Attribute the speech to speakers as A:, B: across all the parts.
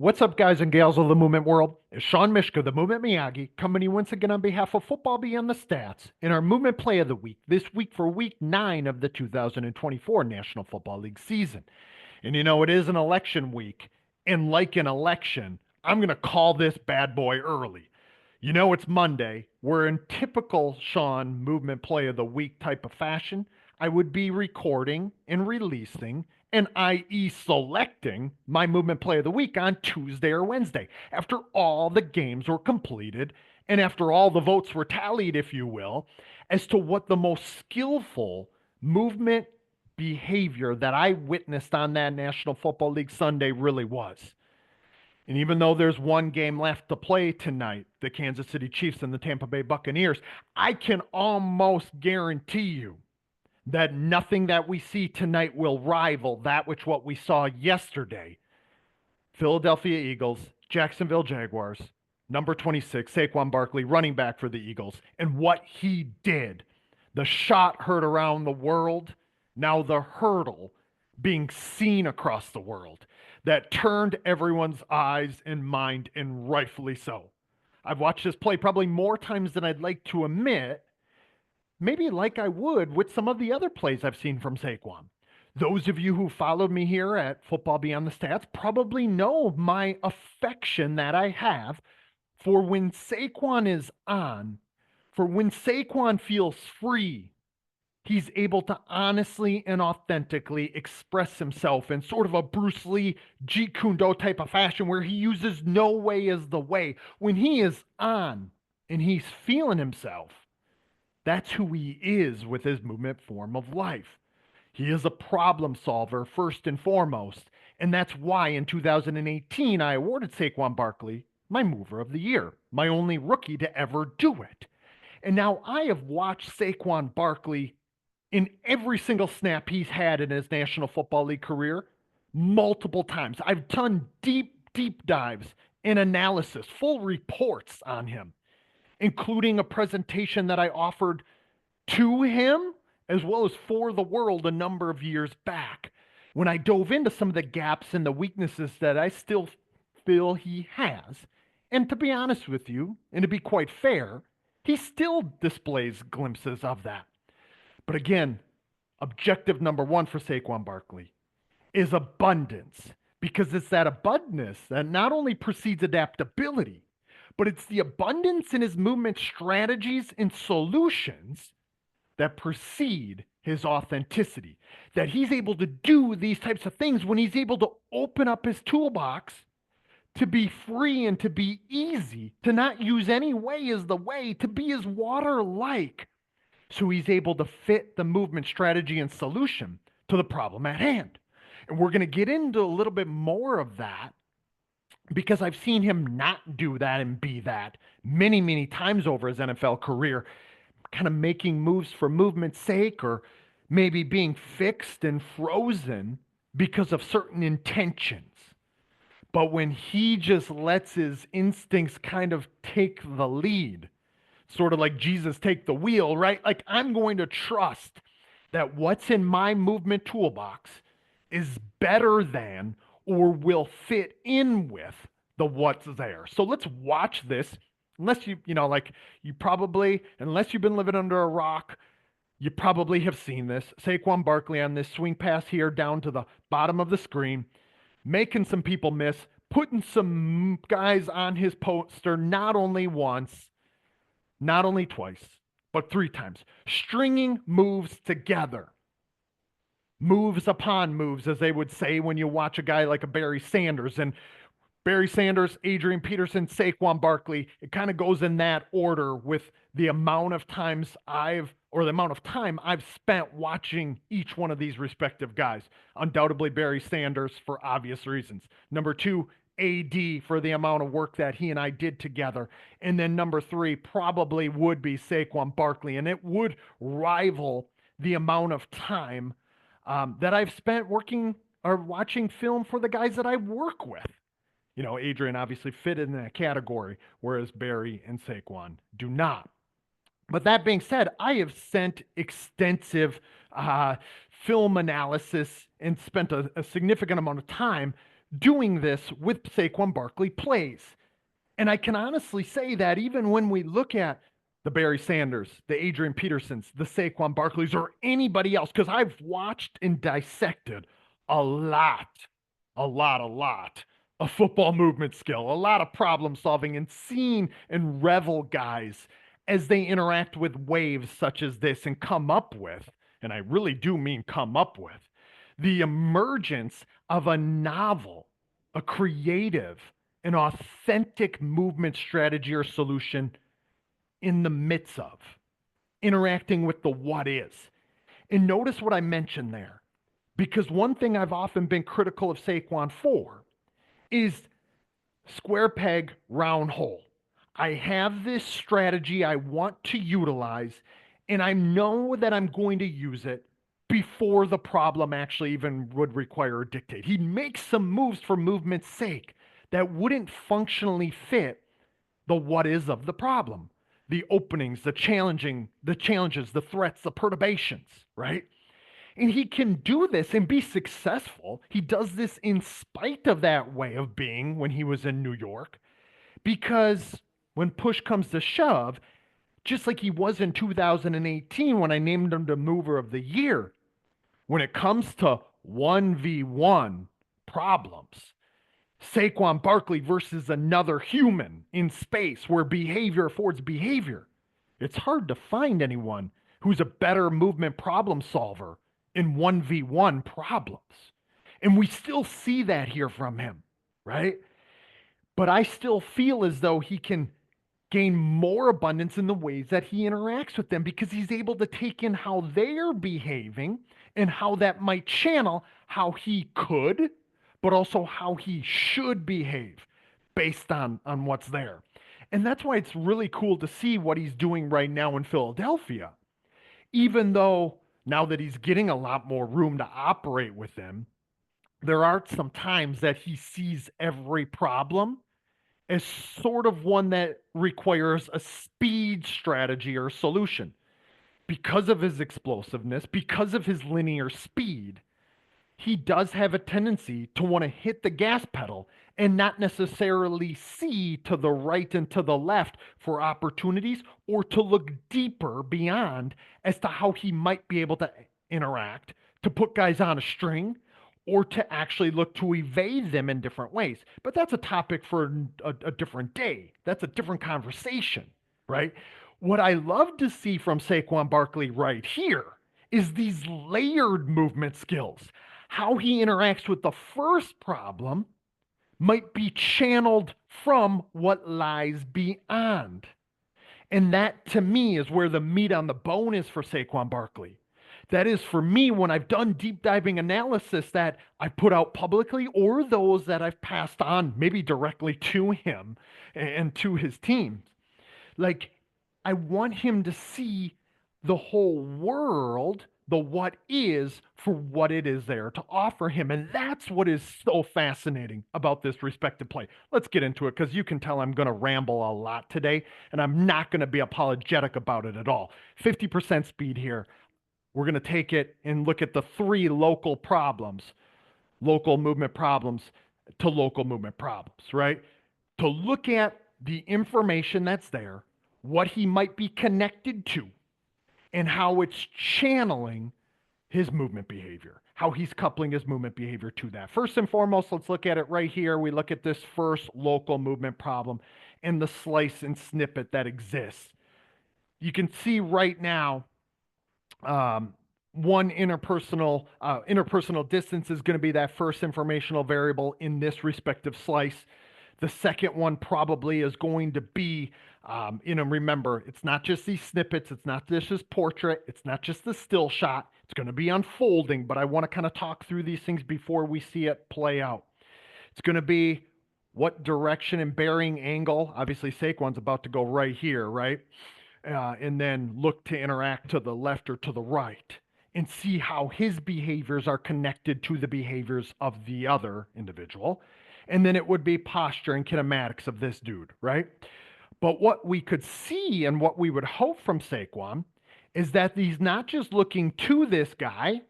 A: What's up, guys and gals of the movement world? It's Sean Mishka, the Movement Miyagi, coming to you once again on behalf of Football Beyond the Stats in our Movement Play of the Week, this week for Week 9 of the 2024 National Football League season. And you know, it is an election week, and like an election, I'm going to call this bad boy early. You know, it's Monday. We're in typical Sean Movement Play of the Week type of fashion. I would be recording and releasing, and i.e., selecting my Movement Play of the Week on Tuesday or Wednesday after all the games were completed and after all the votes were tallied, if you will, as to what the most skillful movement behavior that I witnessed on that National Football League Sunday really was. And even though there's one game left to play tonight, the Kansas City Chiefs and the Tampa Bay Buccaneers, I can almost guarantee you that nothing that we see tonight will rival that which what we saw yesterday. Philadelphia Eagles, Jacksonville Jaguars, number 26, Saquon Barkley, running back for the Eagles, and what he did. The shot heard around the world, now the hurdle being seen across the world that turned everyone's eyes and mind, and rightfully so. I've watched this play probably more times than I'd like to admit, maybe like I would with some of the other plays I've seen from Saquon. Those of you who followed me here at Football Beyond the Stats probably know my affection that I have for when Saquon is on, for when Saquon feels free. He's able to honestly and authentically express himself in sort of a Bruce Lee, Jeet Kune Do type of fashion where he uses no way as the way. When he is on and he's feeling himself, that's who he is with his movement form of life. He is a problem solver first and foremost. And that's why in 2018, I awarded Saquon Barkley my mover of the year, my only rookie to ever do it. And now I have watched Saquon Barkley in every single snap he's had in his National Football League career multiple times. I've done deep dives and analysis, full reports on him, including a presentation that I offered to him as well as for the world a number of years back when I dove into some of the gaps and the weaknesses that I still feel he has. And to be honest with you, and to be quite fair, he still displays glimpses of that. But again, objective number one for Saquon Barkley is abundance, because it's that abundance that not only precedes adaptability, but it's the abundance in his movement strategies and solutions that precede his authenticity. That he's able to do these types of things when he's able to open up his toolbox to be free and to be easy, to not use any way as the way, to be as water-like. So he's able to fit the movement strategy and solution to the problem at hand. And we're going to get into a little bit more of that because I've seen him not do that and be that many times over his NFL career, kind of making moves for movement's sake or maybe being fixed and frozen because of certain intentions. But when he just lets his instincts kind of take the lead, sort of like Jesus take the wheel, right? Like I'm going to trust that what's in my movement toolbox is better than or will fit in with the what's there. So let's watch this. Unless unless you've been living under a rock, you probably have seen this. Saquon Barkley on this swing pass here down to the bottom of the screen, making some people miss, putting some guys on his poster not only once, not only twice, but 3 times. Stringing moves together. Moves upon moves, as they would say when you watch a guy like a Barry Sanders. And Barry Sanders, Adrian Peterson, Saquon Barkley, it kind of goes in that order with the amount of time I've spent watching each one of these respective guys. Undoubtedly Barry Sanders for obvious reasons. Number 2, AD for the amount of work that he and I did together. And then number 3 probably would be Saquon Barkley. And it would rival the amount of time that I've spent working or watching film for the guys that I work with. You know, Adrian obviously fit in that category, whereas Barry and Saquon do not. But that being said, I have sent extensive film analysis and spent a significant amount of time doing this with Saquon Barkley plays. And I can honestly say that even when we look at the Barry Sanders, the Adrian Petersons, the Saquon Barkleys, or anybody else, because I've watched and dissected a lot, a lot of football movement skill, a lot of problem solving, and seen and revel guys as they interact with waves such as this and come up with, and I really do mean come up with, the emergence of a novel, a creative, an authentic movement strategy or solution in the midst of interacting with the what is. And notice what I mentioned there, because one thing I've often been critical of Saquon for is square peg, round hole. I have this strategy I want to utilize, and I know that I'm going to use it before the problem actually even would require or dictate. He makes some moves for movement's sake that wouldn't functionally fit the what is of the problem, the openings, the challenges, the threats, the perturbations, right? And he can do this and be successful. He does this in spite of that way of being when he was in New York, because when push comes to shove, just like he was in 2018 when I named him the mover of the year, when it comes to 1v1 problems, Saquon Barkley versus another human in space where behavior affords behavior, it's hard to find anyone who's a better movement problem solver in 1v1 problems. And we still see that here from him, right? But I still feel as though he can gain more abundance in the ways that he interacts with them, because he's able to take in how they're behaving and how that might channel how he could, but also how he should behave based on what's there. And that's why it's really cool to see what he's doing right now in Philadelphia. Even though now that he's getting a lot more room to operate with them, there are some times that he sees every problem as sort of one that requires a speed strategy or solution. Because of his explosiveness, because of his linear speed, he does have a tendency to want to hit the gas pedal and not necessarily see to the right and to the left for opportunities, or to look deeper beyond as to how he might be able to interact, to put guys on a string, or to actually look to evade them in different ways. But that's a topic for a different day. That's a different conversation, right? What I love to see from Saquon Barkley right here is these layered movement skills. How he interacts with the first problem might be channeled from what lies beyond. And that, to me, is where the meat on the bone is for Saquon Barkley. That is, for me, when I've done deep diving analysis that I put out publicly, or those that I've passed on maybe directly to him and to his teams. Like, I want him to see the whole world, the what is, for what it is there to offer him. And that's what is so fascinating about this respective play. Let's get into it, because you can tell I'm going to ramble a lot today, and I'm not going to be apologetic about it at all. 50% speed here. We're going to take it and look at the three local problems, local movement problems to local movement problems, right? To look at the information that's there, what he might be connected to, and how it's channeling his movement behavior, how he's coupling his movement behavior to that. First and foremost, let's look at it right here. We look at this first local movement problem and the slice and snippet that exists. You can see right now, one interpersonal distance is going to be that first informational variable in this respective slice. The second one probably is going to be, remember, it's not just these snippets, it's not just this portrait, it's not just the still shot, it's going to be unfolding, but I want to kind of talk through these things before we see it play out. It's going to be what direction and bearing angle. Obviously, Saquon's about to go right here, right? And then look to interact to the left or to the right and see how his behaviors are connected to the behaviors of the other individual. And then it would be posture and kinematics of this dude, right? But what we could see and what we would hope from Saquon is that he's not just looking to this guy,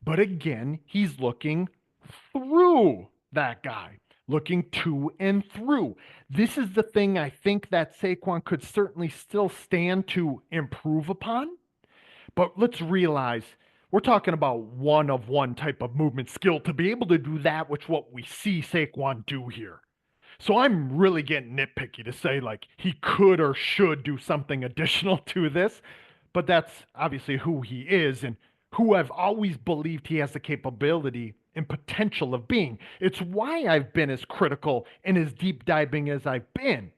A: but again, he's looking through that guy, looking to and through. This is the thing I think that Saquon could certainly still stand to improve upon. But let's realize we're talking about one of one type of movement skill to be able to do that, which what we see Saquon do here. So I'm really getting nitpicky to say like he could or should do something additional to this, but that's obviously who he is and who I've always believed he has the capability and potential of being. It's why I've been as critical and as deep diving as I've been,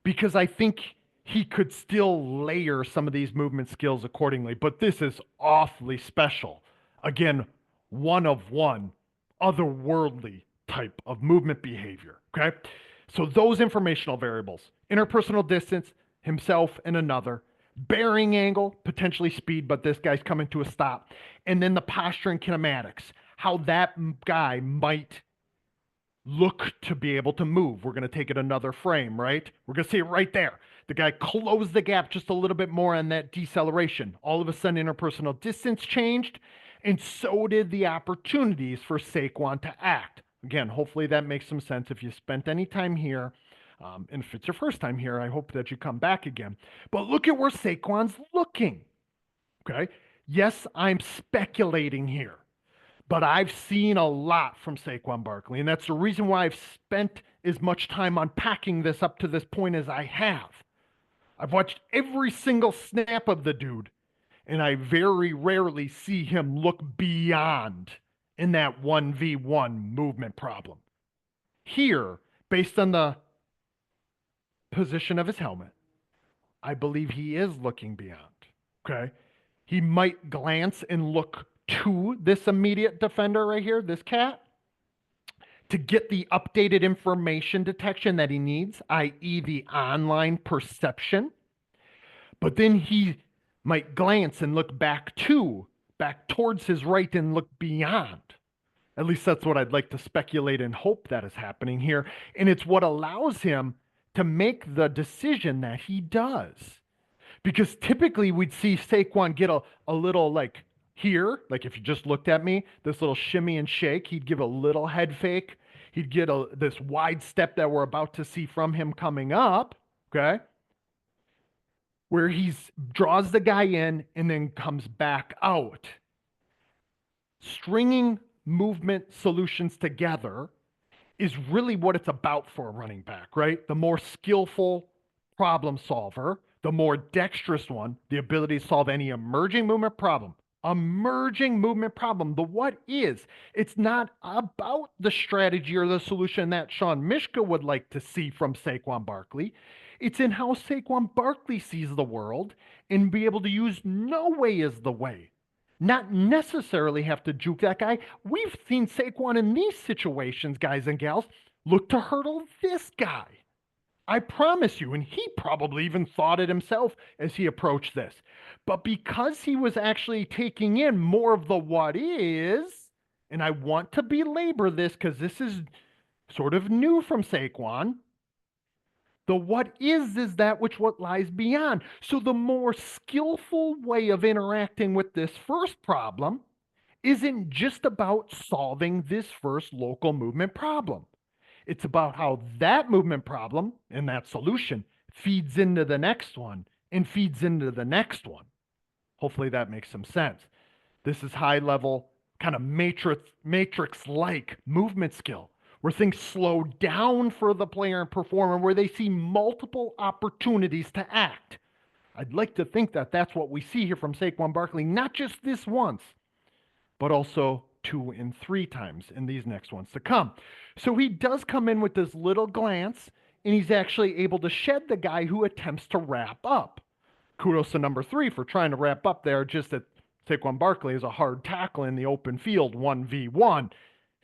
A: because I think he could still layer some of these movement skills accordingly. But this is awfully special. Again, one of one, otherworldly type of movement behavior. Okay. So those informational variables, interpersonal distance, himself and another, bearing angle, potentially speed, but this guy's coming to a stop. And then the posture and kinematics, how that guy might look to be able to move. We're going to take it another frame, right? We're going to see it right there. The guy closed the gap just a little bit more on that deceleration. All of a sudden, interpersonal distance changed, and so did the opportunities for Saquon to act. Again, hopefully that makes some sense. If you spent any time here, and if it's your first time here, I hope that you come back again. But look at where Saquon's looking, okay? Yes, I'm speculating here. But I've seen a lot from Saquon Barkley, and that's the reason why I've spent as much time unpacking this up to this point as I have. I've watched every single snap of the dude, and I very rarely see him look beyond in that 1v1 movement problem. Here, based on the position of his helmet, I believe he is looking beyond. Okay. He might glance and look to this immediate defender right here, this cat, to get the updated information detection that he needs, i.e., the online perception. But then he might glance and look back towards his right and look beyond. At least that's what I'd like to speculate and hope that is happening here. And it's what allows him to make the decision that he does. Because typically we'd see Saquon get a little like here, like if you just looked at me, this little shimmy and shake, he'd give a little head fake. He'd get this wide step that we're about to see from him coming up, okay? Where he draws the guy in and then comes back out. Stringing movement solutions together is really what it's about for a running back, right? The more skillful problem solver, the more dexterous one, the ability to solve any emerging movement problem. Emerging movement problem. The what is. It's not about the strategy or the solution that Sean Mishka would like to see from Saquon Barkley. It's in how Saquon Barkley sees the world and be able to use no way is the way. Not necessarily have to juke that guy. We've seen Saquon in these situations, guys and gals, look to hurdle this guy. I promise you, and he probably even thought it himself as he approached this. But because he was actually taking in more of the what is, and I want to belabor this because this is sort of new from Saquon, the what is that which what lies beyond. So the more skillful way of interacting with this first problem isn't just about solving this first local movement problem. It's about how that movement problem and that solution feeds into the next one and feeds into the next one. Hopefully that makes some sense. This is high level, kind of matrix-like movement skill, where things slow down for the player and performer, where they see multiple opportunities to act. I'd like to think that that's what we see here from Saquon Barkley, not just this once, but also 2 and 3 times in these next ones to come. So he does come in with this little glance, and he's actually able to shed the guy who attempts to wrap up. Kudos to number 3 for trying to wrap up there, just that Saquon Barkley is a hard tackle in the open field, 1v1,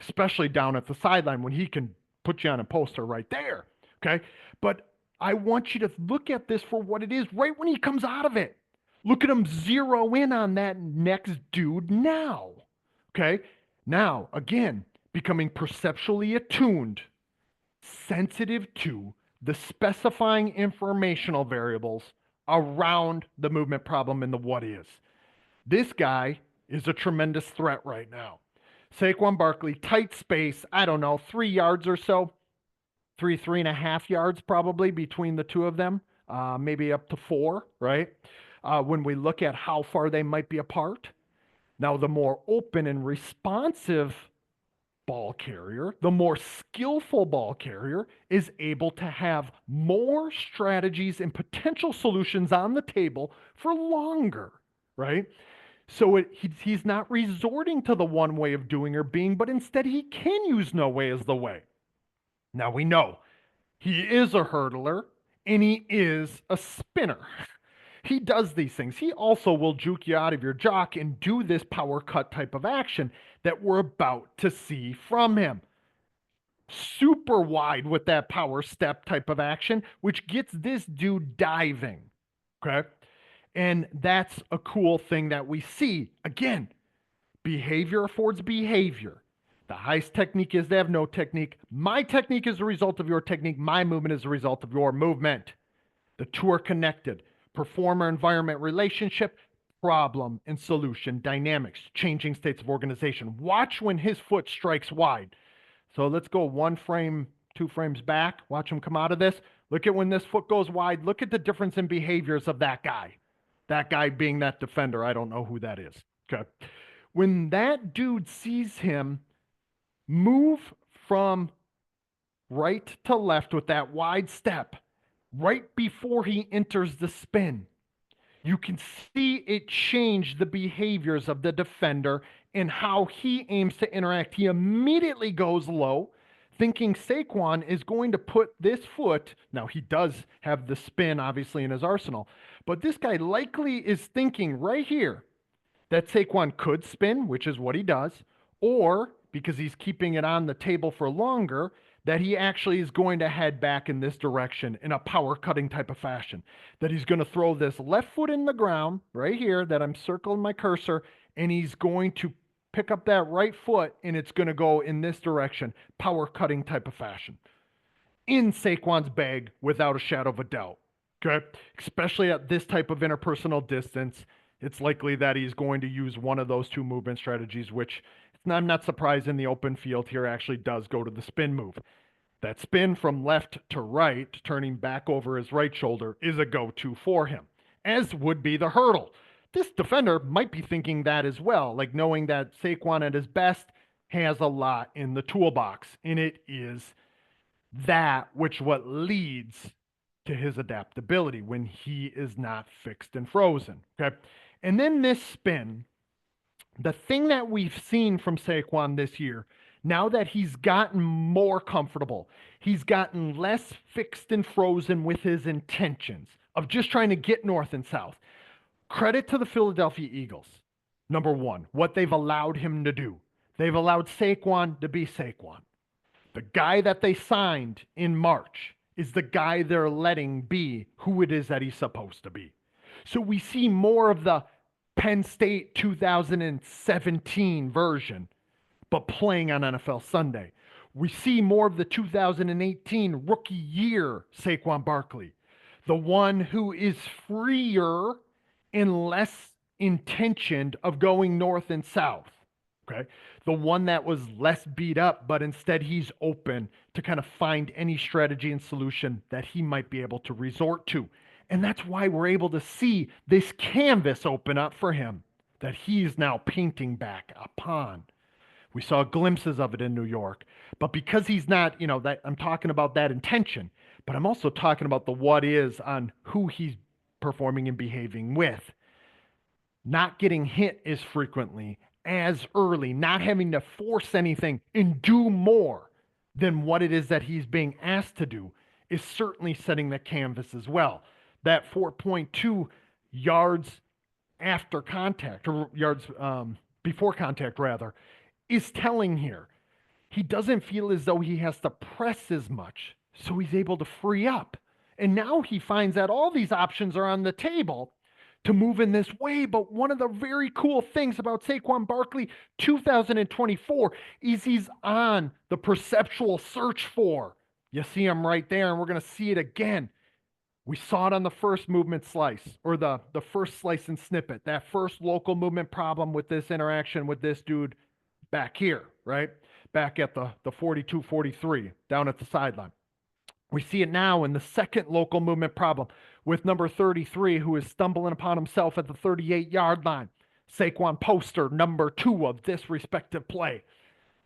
A: especially down at the sideline when he can put you on a poster right there, okay? But I want you to look at this for what it is right when he comes out of it. Look at him zero in on that next dude now, okay? Now, again, becoming perceptually attuned, sensitive to the specifying informational variables around the movement problem and the what is. This guy is a tremendous threat right now. Saquon Barkley, tight space, I don't know, 3 yards or so, 3.5 yards probably between the two of them, maybe up to 4, right? When we look at how far they might be apart. Now, the more open and responsive ball carrier, the more skillful ball carrier is able to have more strategies and potential solutions on the table for longer, right? So he's not resorting to the one way of doing or being, but instead he can use no way as the way. Now we know he is a hurdler and he is a spinner. He does these things. He also will juke you out of your jock and do this power cut type of action that we're about to see from him. Super wide with that power step type of action, which gets this dude diving. Okay. And that's a cool thing that we see. Again, behavior affords behavior. The highest technique is they have no technique. My technique is a result of your technique. My movement is a result of your movement. The two are connected. Performer environment relationship, problem and solution dynamics, changing states of organization. Watch when his foot strikes wide. So let's go 1 frame, 2 frames back. Watch him come out of this. Look at when this foot goes wide. Look at the difference in behaviors of that guy. That guy being that defender. I don't know who that is. Okay. When that dude sees him move from right to left with that wide step, right before he enters the spin, you can see it change the behaviors of the defender and how he aims to interact. He immediately goes low, thinking Saquon is going to put this foot. Now, he does have the spin, obviously, in his arsenal, but this guy likely is thinking right here that Saquon could spin, which is what he does, or because he's keeping it on the table for longer, that he actually is going to head back in this direction in a power cutting type of fashion. That he's going to throw this left foot in the ground right here that I'm circling my cursor, and he's going to pick up that right foot and it's going to go in this direction, power cutting type of fashion. In Saquon's bag without a shadow of a doubt. Okay. Especially at this type of interpersonal distance, it's likely that he's going to use one of those two movement strategies, which I'm not surprised in the open field here actually does go to the spin move. That spin from left to right, turning back over his right shoulder, is a go-to for him, as would be the hurdle. This defender might be thinking that as well, like knowing that Saquon at his best has a lot in the toolbox, and it is that which what leads to his adaptability when he is not fixed and frozen. Okay. And then this spin, the thing that we've seen from Saquon this year, now that he's gotten more comfortable, he's gotten less fixed and frozen with his intentions of just trying to get north and south. Credit to the Philadelphia Eagles. Number one, what they've allowed him to do. They've allowed Saquon to be Saquon. The guy that they signed in March is the guy they're letting be who it is that he's supposed to be. So we see more of the Penn State 2017 version, but playing on NFL Sunday. We see more of the 2018 rookie year Saquon Barkley, the one who is freer and less intentioned of going north and south. Okay. The one that was less beat up, but instead he's open to kind of find any strategy and solution that he might be able to resort to. And that's why we're able to see this canvas open up for him that he's now painting back upon. We saw glimpses of it in New York, but because he's not, that I'm talking about that intention, but I'm also talking about the what is on who he's performing and behaving with. Not getting hit as frequently, as early, not having to force anything and do more than what it is that he's being asked to do is certainly setting the canvas as well. That 4.2 yards after contact, or yards before contact rather, is telling here. He doesn't feel as though he has to press as much, so he's able to free up. And now he finds that all these options are on the table to move in this way. But one of the very cool things about Saquon Barkley 2024 is he's on the perceptual search for. You see him right there, and we're going to see it again. We saw it on the first movement slice, or the first slice and snippet, that first local movement problem with this interaction with this dude back here, right? Back at the 42, 43, down at the sideline. We see it now in the second local movement problem with number 33, who is stumbling upon himself at the 38-yard line. Saquon poster number 2 of this respective play.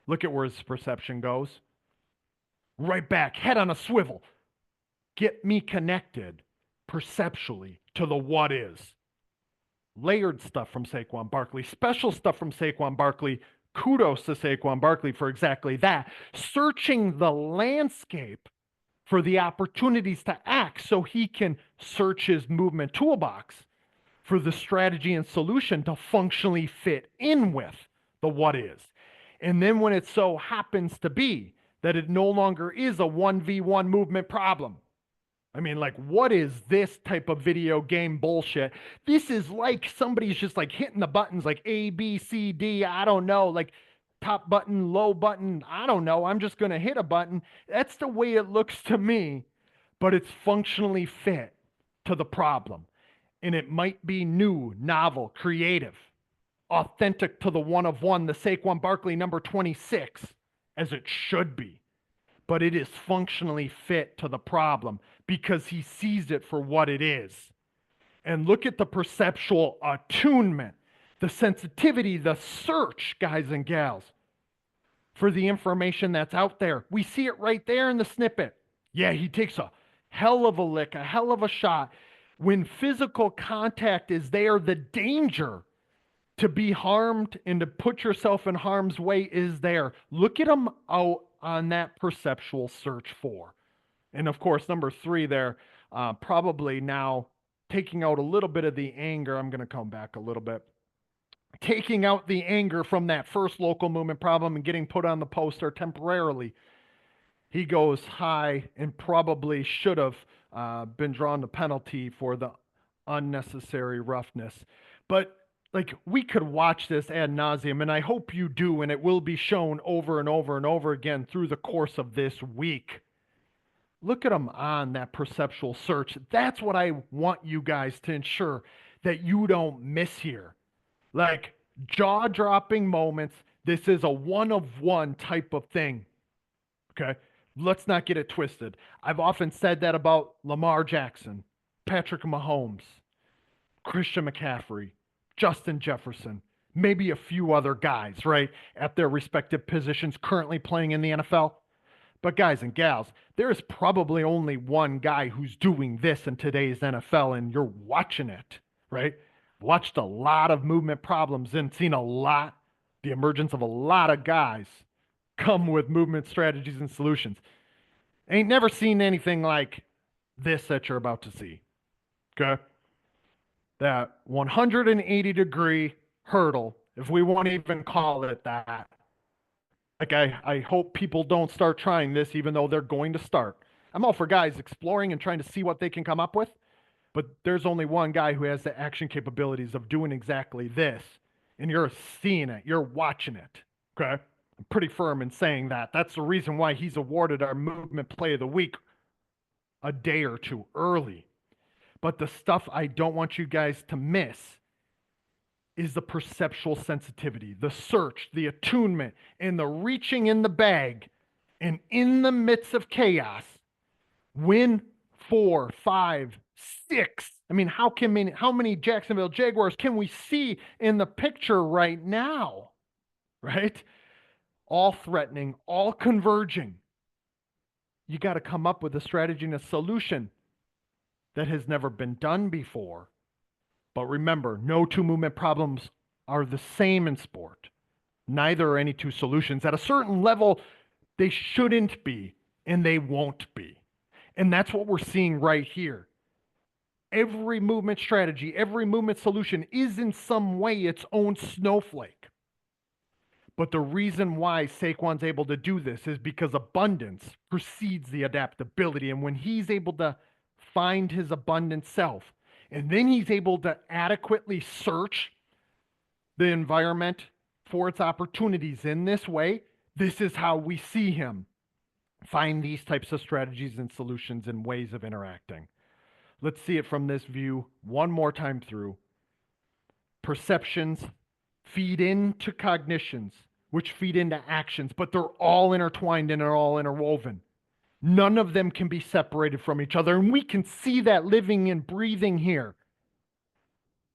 A: Look at where his perception goes. Right back, head on a swivel. Get me connected perceptually to the what is. Layered stuff from Saquon Barkley, special stuff from Saquon Barkley. Kudos to Saquon Barkley for exactly that. Searching the landscape for the opportunities to act so he can search his movement toolbox for the strategy and solution to functionally fit in with the what is. And then when it so happens to be that it no longer is a 1v1 movement problem, I mean, like, what is this type of video game bullshit? This is like somebody's just like hitting the buttons like A, B, C, D, I don't know, like top button, low button, I don't know. I'm just going to hit a button. That's the way it looks to me, but it's functionally fit to the problem. And it might be new, novel, creative, authentic to the one of one, the Saquon Barkley number 26, as it should be. But it is functionally fit to the problem because he sees it for what it is. And look at the perceptual attunement, the sensitivity, the search, guys and gals, for the information that's out there. We see it right there in the snippet. Yeah, he takes a hell of a lick, a hell of a shot. When physical contact is there, the danger to be harmed and to put yourself in harm's way is there. Look at him out on that perceptual search for. And of course, number 3 there, probably now taking out a little bit of the anger. I'm going to come back a little bit. Taking out the anger from that first local movement problem and getting put on the poster temporarily. He goes high and probably should have been drawn the penalty for the unnecessary roughness. But like, we could watch this ad nauseum, and I hope you do, and it will be shown over and over and over again through the course of this week. Look at them on that perceptual search. That's what I want you guys to ensure that you don't miss here. Like, jaw-dropping moments. This is a one-of-one type of thing. Okay? Let's not get it twisted. I've often said that about Lamar Jackson, Patrick Mahomes, Christian McCaffrey, Justin Jefferson, maybe a few other guys, right, at their respective positions currently playing in the NFL. But guys and gals, there is probably only one guy who's doing this in today's NFL, and you're watching it, right? Watched a lot of movement problems and seen the emergence of a lot of guys come with movement strategies and solutions. Ain't never seen anything like this that you're about to see, okay? That 180-degree hurdle, if we want to even call it that. Like, I hope people don't start trying this, even though they're going to start. I'm all for guys exploring and trying to see what they can come up with, but there's only one guy who has the action capabilities of doing exactly this, and you're seeing it, you're watching it, okay? I'm pretty firm in saying that. That's the reason why he's awarded our Movement Play of the Week a day or two early. But the stuff I don't want you guys to miss is the perceptual sensitivity, the search, the attunement, and the reaching in the bag. And in the midst of chaos, win 4, 5, 6. I mean, how many Jacksonville Jaguars can we see in the picture right now? Right? All threatening, all converging. You got to come up with a strategy and a solution that has never been done before. But remember, no two movement problems are the same in sport. Neither are any two solutions. At a certain level, they shouldn't be, and they won't be. And that's what we're seeing right here. Every movement strategy, every movement solution is in some way its own snowflake. But the reason why Saquon's able to do this is because abundance precedes the adaptability. And when he's able to find his abundant self, and then he's able to adequately search the environment for its opportunities in this way, this is how we see him find these types of strategies and solutions and ways of interacting. Let's see it from this view one more time through. Perceptions feed into cognitions. which feed into actions, but they're all intertwined and are all interwoven. None of them can be separated from each other. And we can see that living and breathing here.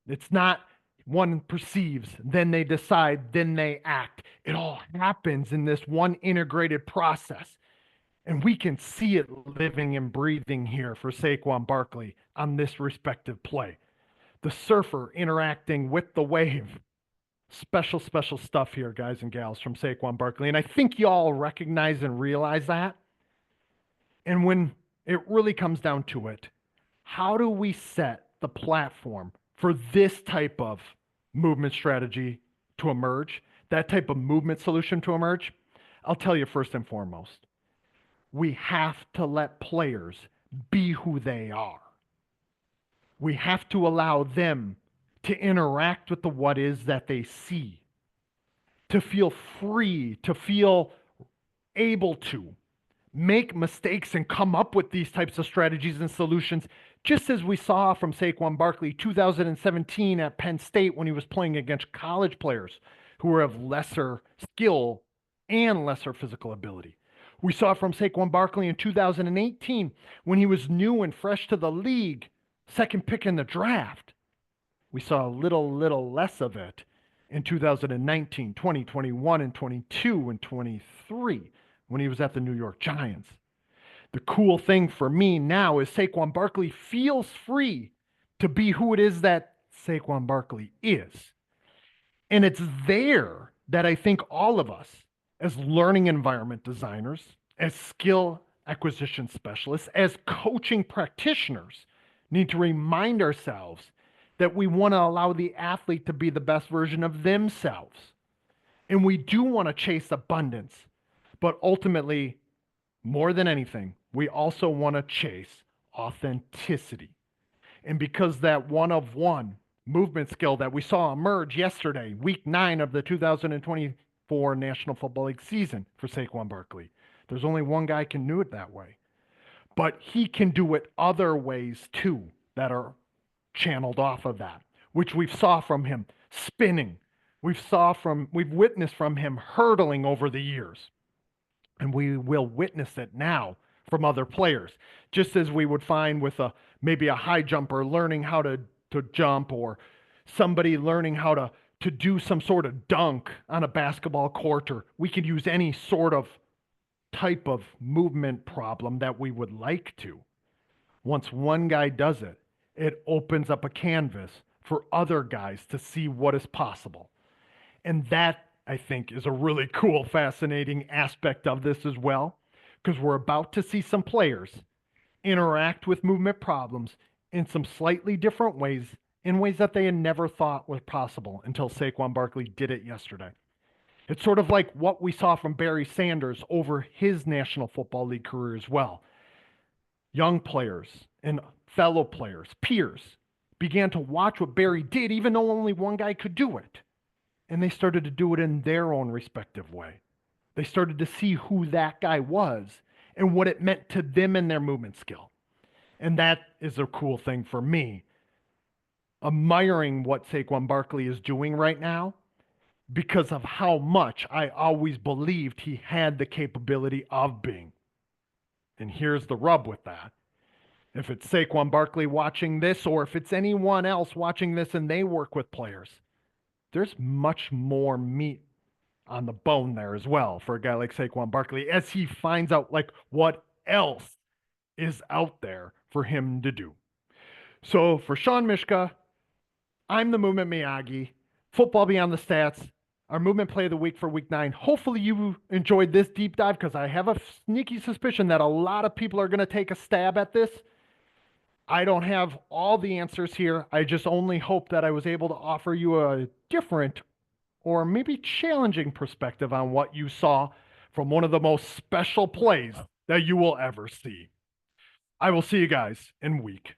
A: It's not one perceives, then they decide, then they act. It all happens in this one integrated process. And we can see it living and breathing here for Saquon Barkley on this respective play. The surfer interacting with the wave. Special, special stuff here, guys and gals, from Saquon Barkley. And I think y'all recognize and realize that. And when it really comes down to it, how do we set the platform for this type of movement strategy to emerge, that type of movement solution to emerge? I'll tell you first and foremost, we have to let players be who they are. We have to allow them to interact with the what is that they see, to feel free, to feel able to make mistakes and come up with these types of strategies and solutions, just as we saw from Saquon Barkley 2017 at Penn State when he was playing against college players who were of lesser skill and lesser physical ability. We saw from Saquon Barkley in 2018 when he was new and fresh to the league, second pick in the draft. We saw a little less of it in 2019, 20, 21, and 22, and 23 when he was at the New York Giants. The cool thing for me now is Saquon Barkley feels free to be who it is that Saquon Barkley is. And it's there that I think all of us, as learning environment designers, as skill acquisition specialists, as coaching practitioners, need to remind ourselves that we want to allow the athlete to be the best version of themselves. And we do want to chase abundance. But ultimately, more than anything, we also want to chase authenticity. And because that one-of-one movement skill that we saw emerge yesterday, week 9 of the 2024 National Football League season for Saquon Barkley, there's only one guy can do it that way. But he can do it other ways too that are channeled off of that, which we've saw from him spinning. We've witnessed from him hurdling over the years. And we will witness it now from other players, just as we would find with maybe a high jumper learning how to jump, or somebody learning how to do some sort of dunk on a basketball court, or we could use any sort of type of movement problem that we would like to. Once one guy does it, it opens up a canvas for other guys to see what is possible. And that, I think, is a really cool, fascinating aspect of this as well, because we're about to see some players interact with movement problems in some slightly different ways, in ways that they had never thought was possible until Saquon Barkley did it yesterday. It's sort of like what we saw from Barry Sanders over his National Football League career as well. Young players and fellow players, peers, began to watch what Barry did, even though only one guy could do it. And they started to do it in their own respective way. They started to see who that guy was and what it meant to them and their movement skill. And that is a cool thing for me, admiring what Saquon Barkley is doing right now, because of how much I always believed he had the capability of being. And here's the rub with that. If it's Saquon Barkley watching this, or if it's anyone else watching this and they work with players, there's much more meat on the bone there as well for a guy like Saquon Barkley, as he finds out like what else is out there for him to do. So for Sean Mishka, I'm the Movement Miyagi, Football Beyond the Stats, our movement play of the week for week 9. Hopefully you enjoyed this deep dive, because I have a sneaky suspicion that a lot of people are going to take a stab at this. I don't have all the answers here. I just only hope that I was able to offer you a different or maybe challenging perspective on what you saw from one of the most special plays that you will ever see. I will see you guys in week